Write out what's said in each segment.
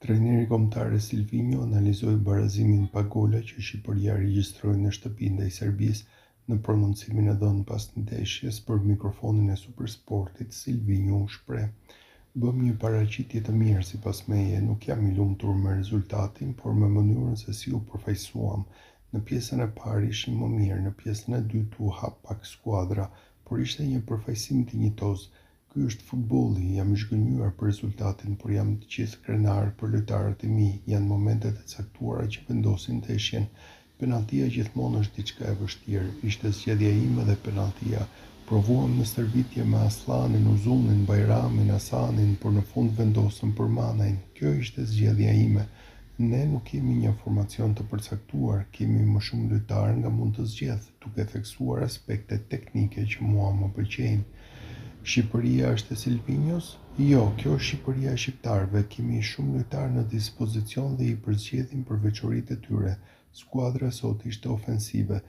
Trajneri kombëtar Silvinho analizoi barazimin pa gola që Shqipëria regjistroi në shtëpi ndaj Serbisë. Në prononcimin e dhënë pas ndeshjes për mikrofonin e Supersportit, Silvinho u shpreh: "Bëm një paraqitje të mirë sipas meje, nuk jam i lumtur me rezultatin, por me mënyrën se si u përfaqësuam. Në pjesën e parë ishim më mirë, në pjesën e dytë u hap pak skuadra, por ishte një përfaqësim dinjitoz. Ky është futbolli, jam i zhgënjur për rezultatin, por jam gjithë krenar për lojtarët e mi. Janë momentet e caktuara që vendosin ndeshjen. Penalltia gjithmonë është diçka e vështirë. Ishte zgjedhja ime dhe penalltia. Provuam në stërvitje me Aslanin, Uzunin, Bajramin, Hasanin, por në fund vendosëm për Manajin. Kjo ishte zgjedhja ime. Ne nuk kemi një formacion të përcaktuar, kemi më shumë lojtarë nga mund të zgjedh, duke theksuar aspektet teknike që mua më pëlqejnë." Shqipëria është e Silvinhos? Jo, kjo është Shqipëria e shqiptarëve. Kemi shumë lojtarë në dispozicion dhe i përzgjedhim për veçoritë e tyre. Skuadra sot ishte ofensive.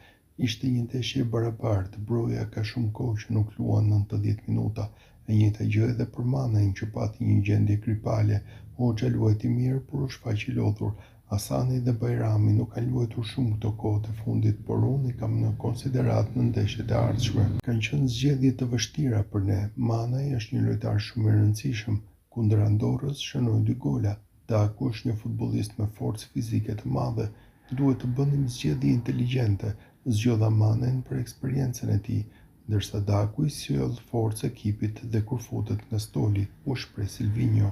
Ishte një ndeshje e barabartë. Broja ka shumë kohë që nuk luan 90 minuta. E njëjta gjë edhe për Manajin që pati një gjendje kripale. Hoxha luajti mirë, por u shfaq i lodhur. Hasani dhe Bajrami nuk kanë luajtur shumë këto kohët e fundit, por unë i kam në konsiderat në ndeshjet e ardhshme. Kanë qenë zgjedhje të vështira për ne. Manaj është një lojtar shumë i rëndësishëm. Kundër Andorrës shënoi 2 gola. Daku është një futbollist me forcë fizike të madhe. Duhet të bënim zgjedhje inteligjente. Zgjodha Manajin për eksperiencën e tij, ndërsa Daku i sjell forcë ekipit dhe kur futet nga stoli, u shpreh Silvinho.